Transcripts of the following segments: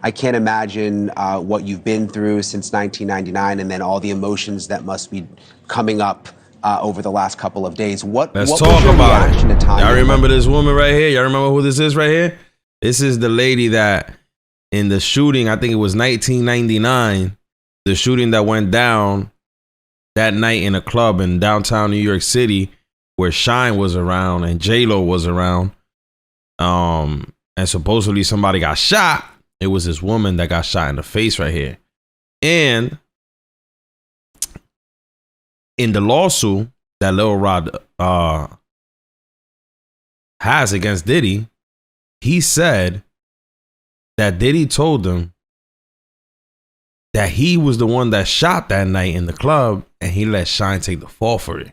I can't imagine what you've been through since 1999, and then all the emotions that must be coming up over the last couple of days. Let's what talk was your about reaction it. to Tanya? Y'all remember this woman right here? Y'all remember who this is right here? This is the lady that in the shooting, I think it was 1999, the shooting that went down that night in a club in downtown New York City where Shine was around and J-Lo was around. And supposedly somebody got shot. It was this woman that got shot in the face right here. And in the lawsuit that Lil Rod has against Diddy, he said that Diddy told him that he was the one that shot that night in the club and he let Shine take the fall for it.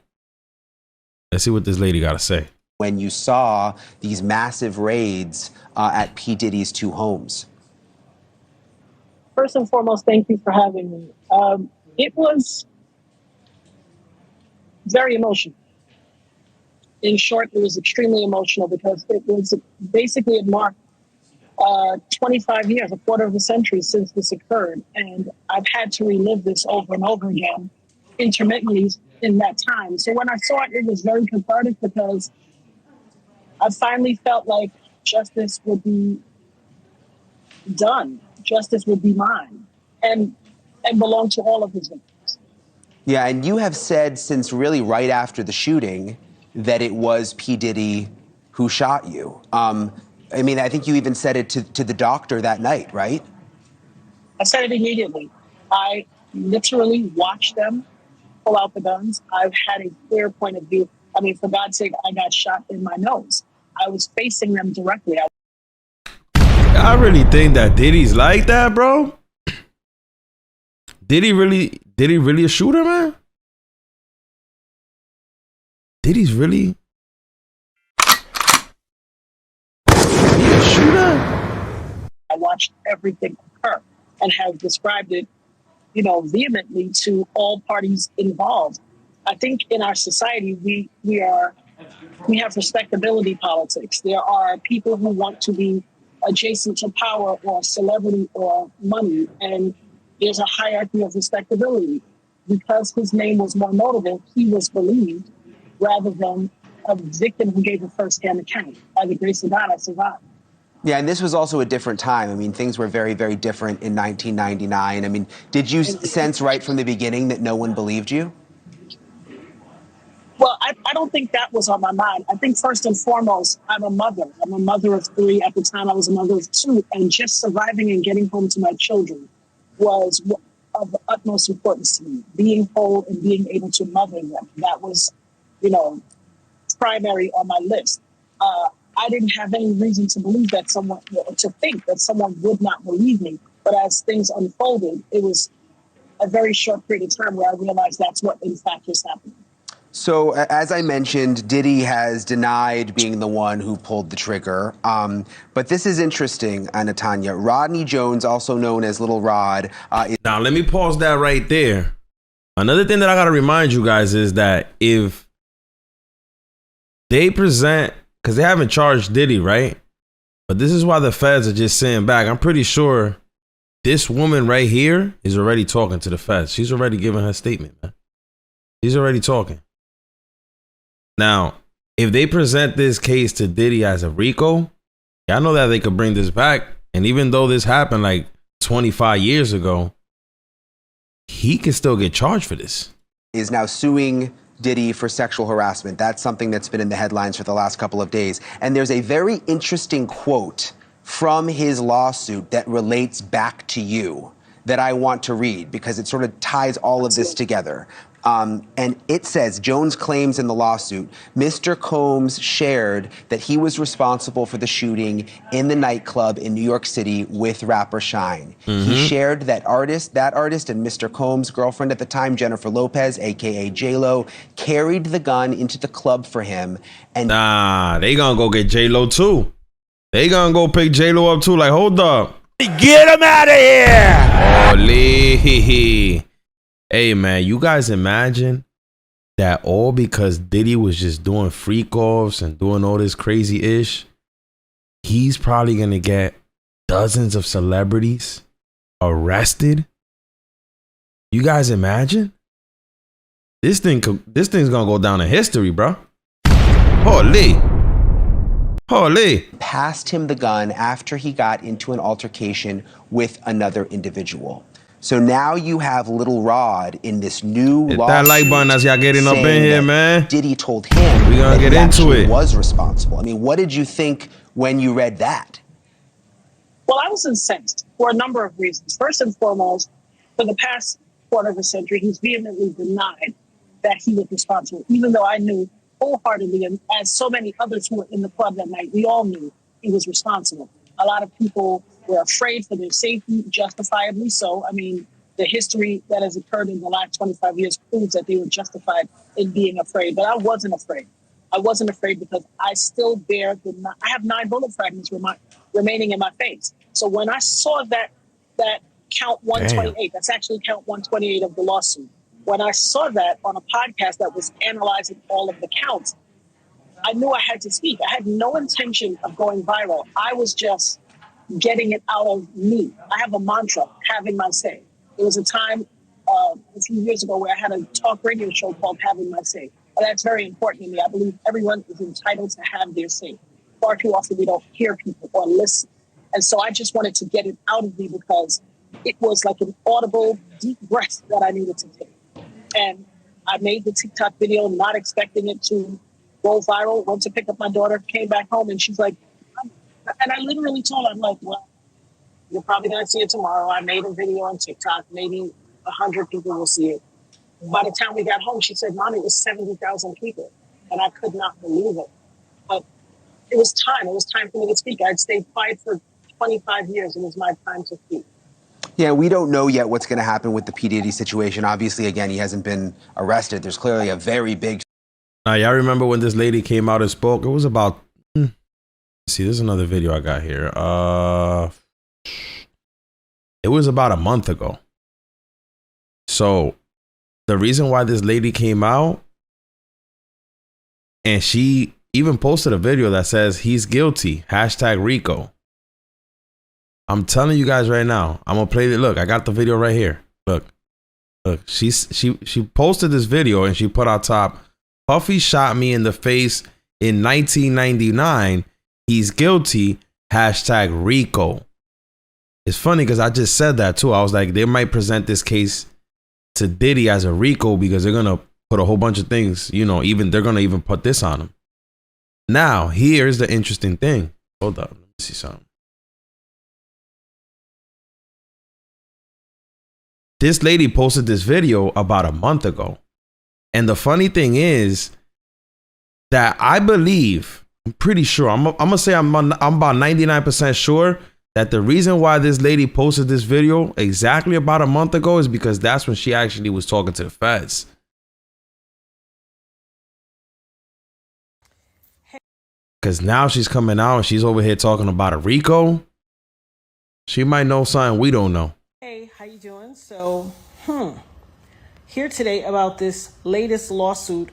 Let's see what this lady got to say. When you saw these massive raids at P. Diddy's two homes? First and foremost, thank you for having me. It was very emotional. In short, it was extremely emotional because it was basically it marked 25 years, a quarter of a century since this occurred. And I've had to relive this over and over again, intermittently in that time. So when I saw it, it was very cathartic because I finally felt like justice would be done. Justice would be mine and belong to all of his victims. Yeah, and you have said since really right after the shooting that it was P. Diddy who shot you. I mean, I think you even said it to the doctor that night, right? I said it immediately. I literally watched them pull out the guns. I've had a clear point of view. I mean, for God's sake, I got shot in my nose. I was facing them directly. I really think that Diddy's like that, bro. Diddy really a shooter, man? Diddy's really a shooter? I watched everything occur and have described it, vehemently to all parties involved. I think in our society, we have respectability politics. There are people who want to be adjacent to power or celebrity or money, and there's a hierarchy of respectability. Because his name was more notable, he was believed rather than a victim who gave a first-hand account. By the grace of God, I survived. Yeah, and this was also a different time. I mean, things were very, very different in 1999. I mean, did you sense right from the beginning that no one believed you? Well, I don't think that was on my mind. I think first and foremost, I'm a mother. I'm a mother of 3. At the time, I was a mother of 2. And just surviving and getting home to my children was of the utmost importance to me. Being whole and being able to mother them. That was, primary on my list. I didn't have any reason to believe that to think that someone would not believe me. But as things unfolded, it was a very short period of time where I realized that's what in fact was happening. So, as I mentioned, Diddy has denied being the one who pulled the trigger. But this is interesting, Tanya. Rodney Jones, also known as Little Rod. Now, let me pause that right there. Another thing that I got to remind you guys is that if they present, because they haven't charged Diddy, right? But this is why the feds are just sitting back. I'm pretty sure this woman right here is already talking to the feds. She's already giving her statement, man. She's already talking. Now, if they present this case to Diddy as a RICO, y'all know that they could bring this back. And even though this happened like 25 years ago, he can still get charged for this. Is now suing Diddy for sexual harassment. That's something that's been in the headlines for the last couple of days. And there's a very interesting quote from his lawsuit that relates back to you that I want to read because it sort of ties all of this together. And it says, Jones claims in the lawsuit, Mr. Combs shared that he was responsible for the shooting in the nightclub in New York City with rapper Shine. He shared that artist and Mr. Combs' girlfriend at the time, Jennifer Lopez, aka J-Lo, carried the gun into the club for him. And nah, they gonna go get J-Lo too. They gonna go pick J-Lo up too. Like, hold up. Get him out of here! Holy. Hey, man, you guys imagine that all because Diddy was just doing freak offs and doing all this crazy ish? He's probably going to get dozens of celebrities arrested. You guys imagine? This thing's gonna go down in history, bro. Holy. Passed him the gun after he got into an altercation with another individual. So now you have Little Rod in this new Hit lawsuit. that like button as y'all getting up in here, man. Diddy told him We gonna that get he into actually it. was responsible. I mean, what did you think when you read that? Well, I was incensed for a number of reasons. First and foremost, for the past quarter of a century, he's vehemently denied that he was responsible, even though I knew wholeheartedly, and as so many others who were in the club that night, we all knew he was responsible. A lot of people were afraid for their safety, justifiably so. I mean, the history that has occurred in the last 25 years proves that they were justified in being afraid. But I wasn't afraid. I wasn't afraid because I still bear I have 9 bullet fragments remaining in my face. So when I saw that count 128, that's actually count 128 of the lawsuit. When I saw that on a podcast that was analyzing all of the counts, I knew I had to speak. I had no intention of going viral. I was just getting it out of me. I have a mantra, having my say. There was a time a few years ago where I had a talk radio show called Having My Say. And that's very important to me. I believe everyone is entitled to have their say. Far too often we don't hear people or listen. And so I just wanted to get it out of me because it was like an audible, deep breath that I needed to take. And I made the TikTok video not expecting it to go viral. Went to pick up my daughter, came back home, and she's like, and I literally told her, I'm like, well, you're probably going to see it tomorrow. I made a video on TikTok. Maybe 100 people will see it. By the time we got home, she said, Mom, it was 70,000 people. And I could not believe it. But it was time. It was time for me to speak. I'd stayed quiet for 25 years. It was my time to speak. Yeah, we don't know yet what's going to happen with the P. Diddy situation. Obviously, again, he hasn't been arrested. There's clearly a very big... Now, y'all remember when this lady came out and spoke? It was about... See, there's another video I got here. It was about a month ago. So, the reason why this lady came out, and she even posted a video that says, he's guilty, #Rico. I'm telling you guys right now, I'm gonna play it. Look, I got the video right here. Look. She posted this video and she put on top, Puffy shot me in the face in 1999. He's guilty, #Rico. It's funny because I just said that too. I was like, they might present this case to Diddy as a Rico because they're gonna put a whole bunch of things, you know, they're gonna even put this on him. Now, here's the interesting thing. Hold up, let me see something. This lady posted this video about a month ago. And the funny thing is that I believe, I'm pretty sure, I'm going to say I'm about 99% sure that the reason why this lady posted this video exactly about a month ago is because that's when she actually was talking to the feds. Because now she's coming out and she's over here talking about a Rico. She might know something we don't know. Hey, how you doing? So, here today about this latest lawsuit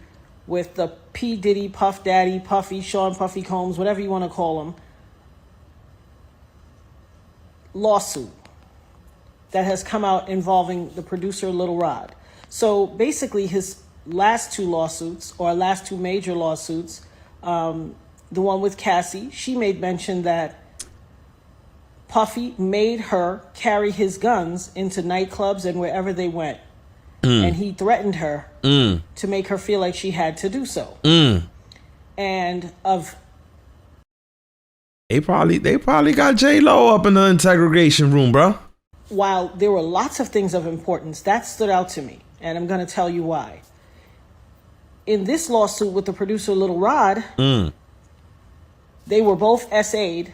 with the P. Diddy, Puff Daddy, Puffy, Sean Puffy Combs, whatever you want to call him, lawsuit that has come out involving the producer Little Rod. So basically his last 2 lawsuits, or last 2 major lawsuits, the one with Cassie, she made mention that Puffy made her carry his guns into nightclubs and wherever they went. And he threatened her to make her feel like she had to do so. And they probably got J-Lo up in the interrogation room, bro. While there were lots of things of importance, that stood out to me. And I'm going to tell you why. In this lawsuit with the producer Little Rod, they were both SA'd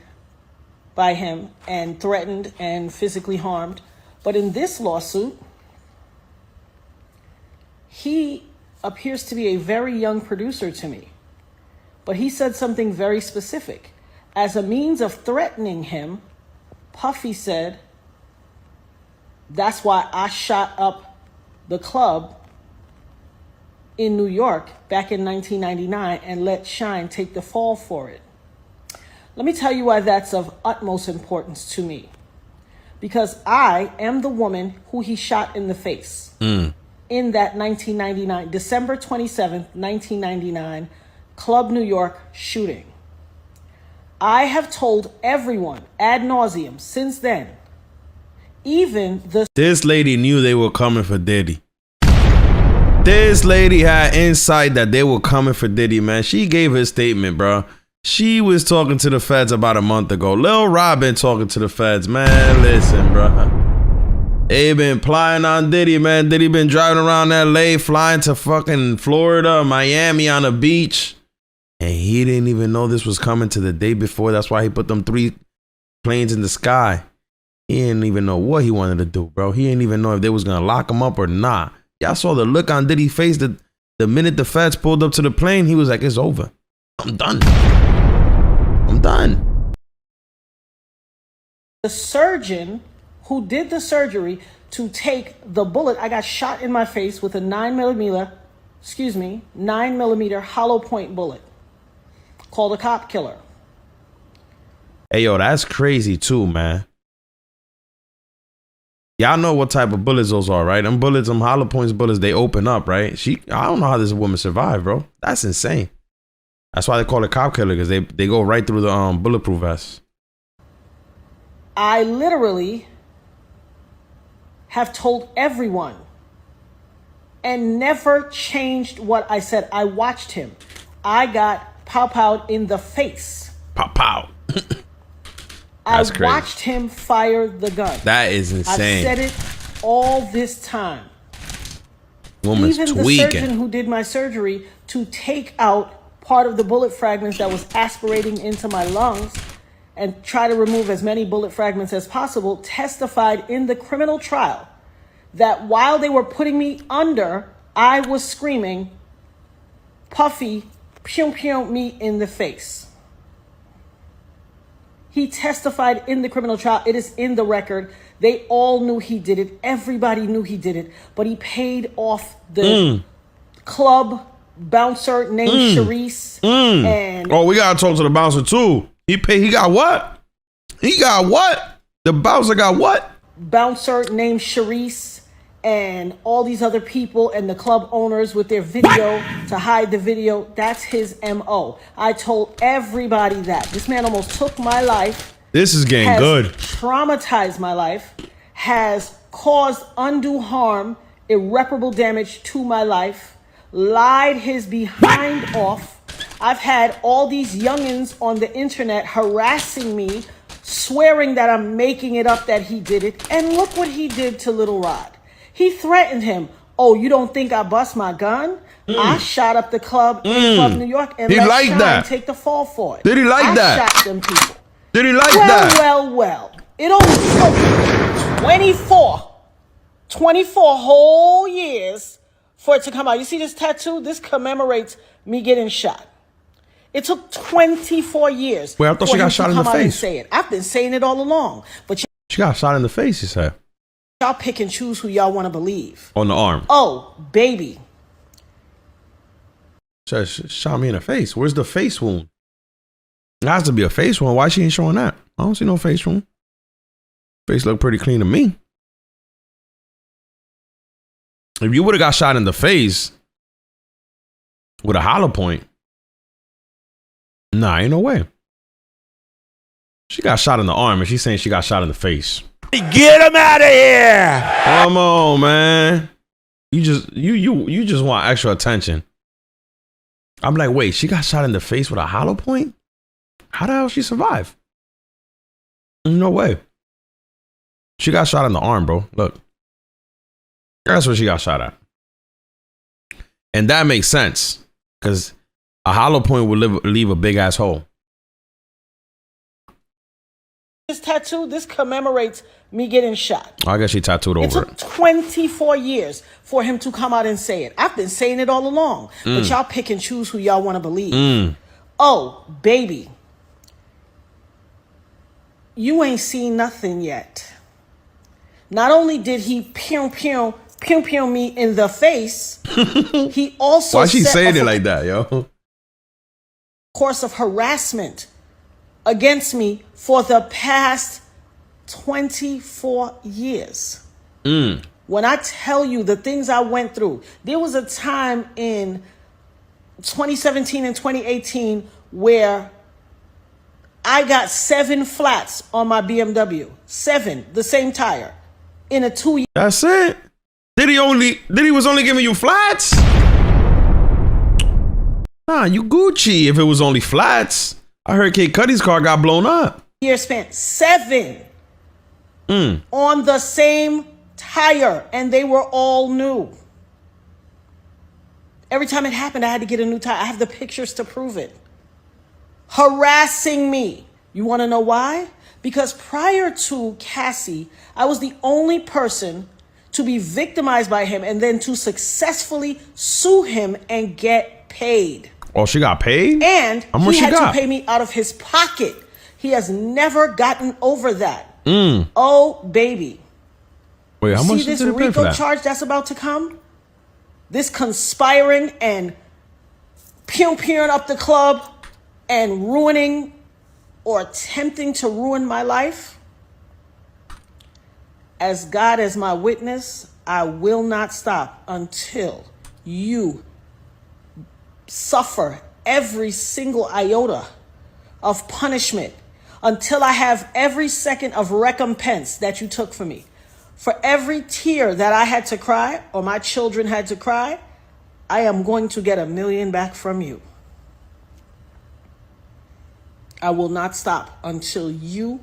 by him and threatened and physically harmed. But in this lawsuit, he appears to be a very young producer to me. But he said something very specific. As a means of threatening him, Puffy said, that's why I shot up the club in New York back in 1999 and let Shine take the fall for it. Let me tell you why that's of utmost importance to me. Because I am the woman who he shot in the face in that 1999, December 27th, 1999, Club New York shooting. I have told everyone ad nauseum since then, even the... This lady knew they were coming for Diddy. This lady had insight that they were coming for Diddy, man. She gave her statement, bro. She was talking to the feds about a month ago. Lil Rob been talking to the feds, man. Listen, bro. They been plying on Diddy, man. Diddy been driving around LA, flying to fucking Florida, Miami on the beach. And he didn't even know this was coming to the day before. That's why he put them 3 planes in the sky. He didn't even know what he wanted to do, bro. He didn't even know if they was gonna lock him up or not. Y'all saw the look on Diddy's face that the minute the feds pulled up to the plane, he was like, it's over. I'm done. I'm done. The surgeon who did the surgery to take the bullet, I got shot in my face with a 9mm hollow point bullet called a cop killer. Hey, yo, that's crazy too, man. Y'all know what type of bullets those are, right? Them bullets, them hollow points bullets, they open up, right? I don't know how this woman survived, bro. That's insane. That's why they call it cop killer, because they go right through the bulletproof vest. I literally have told everyone and never changed what I said. I watched him. I got pow-powed in the face. Pow-pow. I watched him fire the gun. That is insane. I've said it all this time. Woman's Even tweaking. the surgeon who did my surgery to take out part of the bullet fragments that was aspirating into my lungs and try to remove as many bullet fragments as possible testified in the criminal trial that while they were putting me under, I was screaming, Puffy, pew pew me in the face. He testified in the criminal trial. It is in the record. They all knew he did it. Everybody knew he did it. But he paid off the club bouncer named Sharice. And oh, we gotta talk to the bouncer too. He got what? He got what? The bouncer got what? Bouncer named Sharice and all these other people and the club owners with their video to hide the video. That's his MO. I told everybody that. This man almost took my life. This is getting good. Traumatized my life, has caused undue harm, irreparable damage to my life, lied his behind off. I've had all these youngins on the internet harassing me, swearing that I'm making it up that he did it. And look what he did to Little Rod. He threatened him. Oh, you don't think I bust my gun? I shot up the club in Club New York and let Shine take the fall for it. Did he like that? I shot them people. Did he like that? Well. It only took 24 whole years for it to come out. You see this tattoo? This commemorates me getting shot. It took 24 years. Wait, I thought she got shot in the face. Say it. I've been saying it all along. But she got shot in the face, you said. Y'all pick and choose who y'all want to believe. On the arm. Oh, baby. She shot me in the face. Where's the face wound? It has to be a face wound. Why she ain't showing that? I don't see no face wound. Face look pretty clean to me. If you would have got shot in the face with a hollow point, nah, ain't no way. She got shot in the arm and she's saying she got shot in the face. Get him out of here! Come on, man. You just want extra attention. I'm like, wait, she got shot in the face with a hollow point? How the hell she survive? No way. She got shot in the arm, bro. Look. That's what she got shot at. And that makes sense. Because a hollow point would leave a big ass hole. This tattoo, this commemorates me getting shot. I guess she tattooed over it. It took 24 years for him to come out and say it. I've been saying it all along. But y'all pick and choose who y'all want to believe. Oh, baby. You ain't seen nothing yet. Not only did he pew me in the face, he also why she saying it like that, yo? Course of harassment against me for the past 24 years. When I tell you the things I went through, there was a time in 2017 and 2018 where I got 7 flats on my BMW. 7, the same tire, in a 2-year. That's it. Diddy was only giving you flats? Nah, you Gucci if it was only flats. I heard Kid Cudi's car got blown up. Year span, 7 on the same tire, and they were all new. Every time it happened, I had to get a new tire. I have the pictures to prove it. Harassing me. You want to know why? Because prior to Cassie, I was the only person to be victimized by him and then to successfully sue him and get paid. Oh, she got paid? And how much he she had got? to pay me out of his pocket. He has never gotten over that. Oh, baby. Wait, how much See this did it pay for RICO that? charge that's about to come? This conspiring and pew-pewing up the club and ruining or attempting to ruin my life? As God as my witness, I will not stop until you suffer every single iota of punishment, until I have every second of recompense that you took from me. For every tear that I had to cry or my children had to cry, I am going to get $1 million back from you. I will not stop until you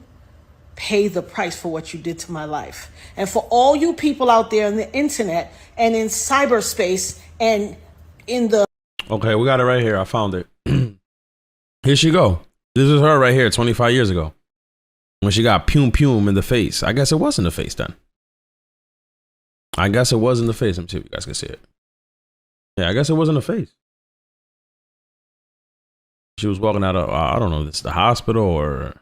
pay the price for what you did to my life. And for all you people out there on the internet and in cyberspace and in the... Okay, we got it right here. I found it. Here she go. This is her right here 25 years ago. When she got pum in the face. I guess it was in the face then. I guess it was in the face. Let me see if you guys can see it. Yeah, I guess it was in the face. She was walking out of, I don't know if it's the hospital or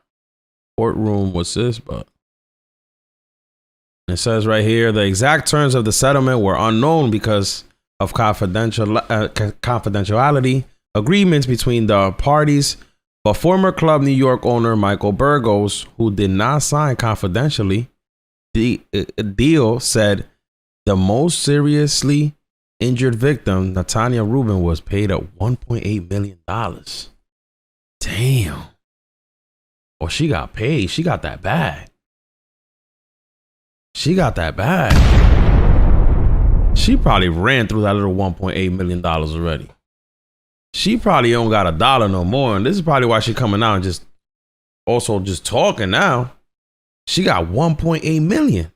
courtroom. What's this? But it says right here, the exact terms of the settlement were unknown because of confidentiality agreements between the parties. But former Club New York owner Michael Burgos, who did not sign confidentially the deal, said the most seriously injured victim, Natanya Rubin, was paid at $1.8 million. Damn. Well, she got paid. She got that bag. She got that bag. She probably ran through that little $1.8 million already. She probably don't got $1 no more. And this is probably why she coming out and just talking now. She got 1.8 million.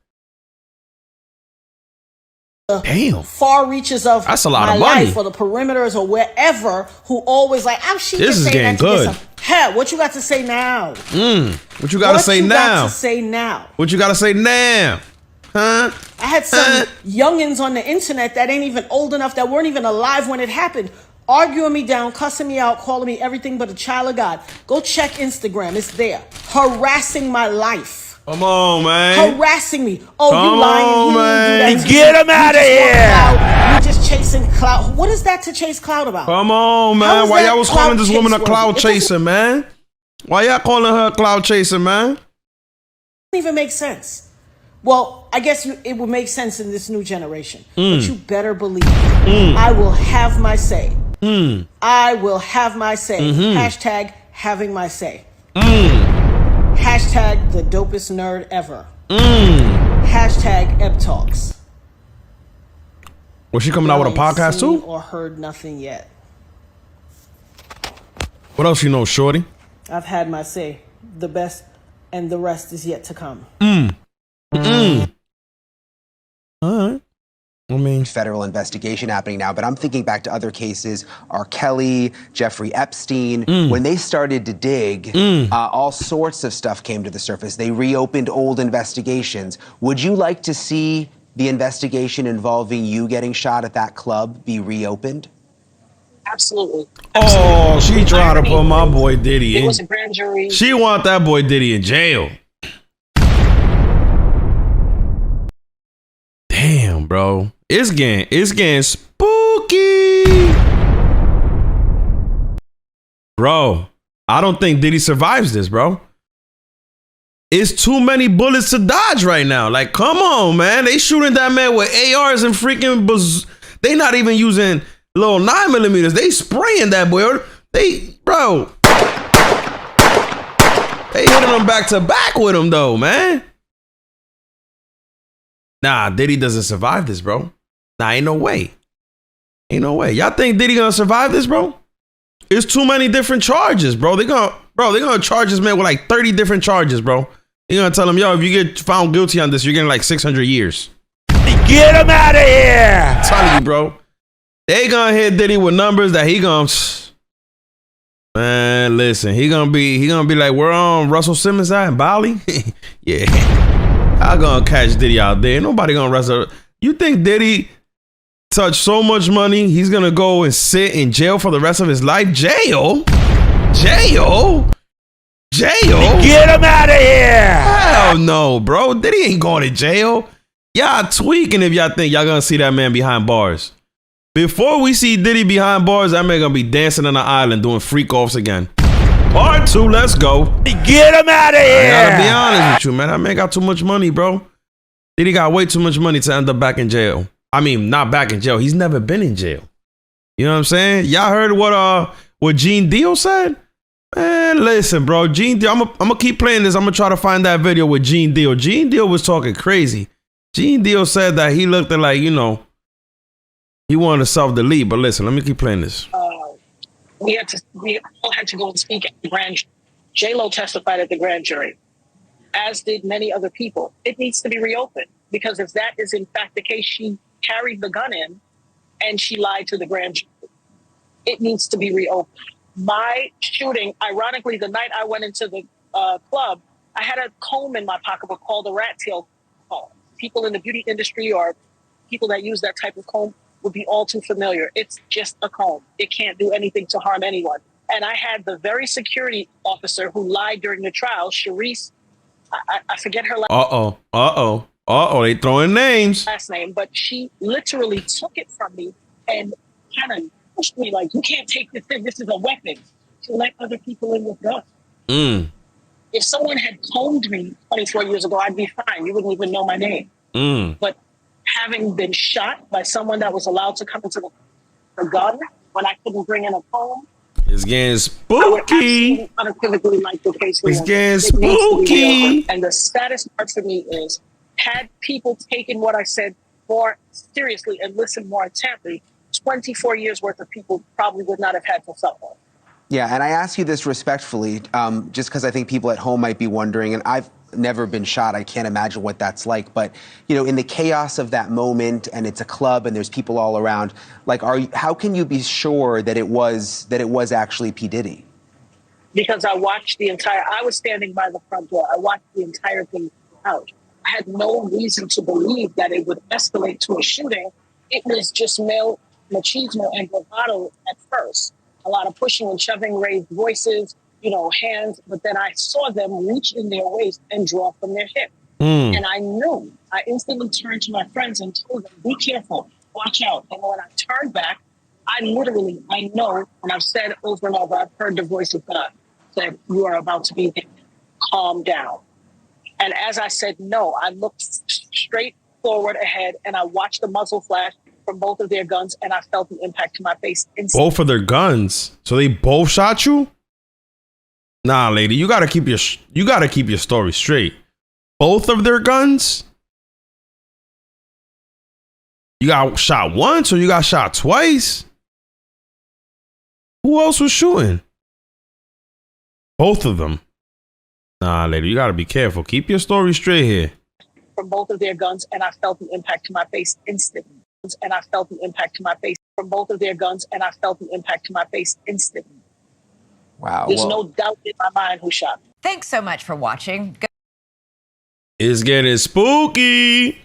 Damn. Far reaches of that's a lot my of money. life or the perimeters or wherever who always like, oh, she this just is saying getting that to good. get some. Hell, what you got to say now? What you got to say now? Got to say now? What you got to say now? Huh? I had some youngins on the internet that ain't even old enough, that weren't even alive when it happened, arguing me down, cussing me out, calling me everything but a child of God. Go check Instagram. It's there. Harassing my life. Come on, man. Harassing me. Oh, Come you lying. on, man. Get him out of here. You just chasing clout. What is that to chase clout about? Come on, man. Why y'all was calling this woman a cloud chaser, man? Why y'all calling her a cloud chaser, man? Doesn't even make sense. Well, I guess it would make sense in this new generation. But you better believe I will have my say. I will have my say. Hashtag having my say. Hashtag the dopest nerd ever. Hashtag Eb Talks. Was she coming out with a podcast too? Or heard nothing yet. What else you know, shorty? I've had my say. The best and the rest is yet to come. All right. I mean, Federal investigation happening now, but I'm thinking back to other cases, R. Kelly, Jeffrey Epstein. When they started to dig, all sorts of stuff came to the surface. They reopened old investigations. Would you like to see the investigation involving you getting shot at that club be reopened? Absolutely. oh, she trying to put my boy Diddy It in. was a grand jury. She want that boy Diddy in jail. Damn, bro. It's getting spooky. Bro, I don't think Diddy survives this, bro. It's too many bullets to dodge right now. Like, come on, man. They shooting that man with ARs and freaking they not even using little 9mm. They spraying that boy. Bro. They hitting him back to back with him though, man. Nah, Diddy doesn't survive this, bro. Nah, ain't no way. Ain't no way. Y'all think Diddy gonna survive this, bro? It's too many different charges, bro. They gonna charge this man with like 30 different charges, bro. They gonna tell him, yo, if you get found guilty on this, you're getting like 600 years. Get him out of here! I'm telling you, bro. They gonna hit Diddy with numbers that he gonna... Man, listen, he gonna be like, where Russell Simmons at in Bali? Yeah. I'm gonna catch Diddy out there. Nobody gonna wrestle. You think Diddy touched so much money, he's gonna go and sit in jail for the rest of his life? Jail? Jail? Jail? Get him out of here! Hell no, bro. Diddy ain't going to jail. Y'all tweaking if y'all think y'all gonna see that man behind bars. Before we see Diddy behind bars, that man gonna be dancing on the island doing freak offs again. Part 2, let's go. Get him out of here! I gotta be honest with you, man. That man got too much money, bro. Diddy got way too much money to end up back in jail. I mean, not back in jail. He's never been in jail. You know what I'm saying? Y'all heard what Gene Deal said? Man, listen, bro. Gene Deal, I'm gonna keep playing this. I'm gonna try to find that video with Gene Deal. Gene Deal was talking crazy. Gene Deal said that he looked at like, you know, he wanted to self-delete. But listen, let me keep playing this. We all had to go and speak at the grand jury. J-Lo testified at the grand jury, as did many other people. It needs to be reopened because if that is in fact the case, she carried the gun in and she lied to the grand jury. It needs to be reopened. My shooting, ironically, the night I went into the club, I had a comb in my pocketbook called a rat tail comb. People in the beauty industry or people that use that type of comb would be all too familiar. It's just a comb. It can't do anything to harm anyone. And I had the very security officer who lied during the trial, Sharice, I forget her They throwing names. last name, but she literally took it from me and kind of pushed me like, you can't take this thing. This is a weapon. To let other people in with guns. If someone had combed me 24 years ago, I'd be fine. You wouldn't even know my name. But having been shot by someone that was allowed to come into the gun when I couldn't bring in a comb, it's getting I would spooky. absolutely unequivocally like the case. It's getting It needs to be spooky. reopened. And the saddest part for me is, had people taken what I said more seriously and listened more intently, 24 years worth of people probably would not have had to suffer. Yeah, and I ask you this respectfully, just because I think people at home might be wondering, and I've never been shot. I can't imagine what that's like. But, you know, in the chaos of that moment, and it's a club and there's people all around, like, how can you be sure that it was actually P. Diddy? Because I watched I was standing by the front door. I watched the entire thing out. I had no reason to believe that it would escalate to a shooting. It was just male machismo and bravado at first. A lot of pushing and shoving, raised voices, you know, hands. But then I saw them reach in their waist and draw from their hip. And I knew. I instantly turned to my friends and told them, be careful, watch out. And when I turned back, I know, and I've said over and over, I've heard the voice of God said, you are about to be hit. Calm down. And as I said no, I looked straight forward ahead and I watched the muzzle flash from both of their guns and I felt the impact to my face instantly. Both of their guns? So they both shot you? Nah, lady, you gotta keep your story straight. Both of their guns? You got shot once or you got shot twice? Who else was shooting? Both of them. Nah, lady, you gotta be careful. Keep your story straight here. From both of their guns and I felt the impact to my face instantly. And I felt the impact to my face from both of their guns and I felt the impact to my face instantly. Wow. There's no doubt in my mind who shot me. Thanks so much for watching. It's getting spooky.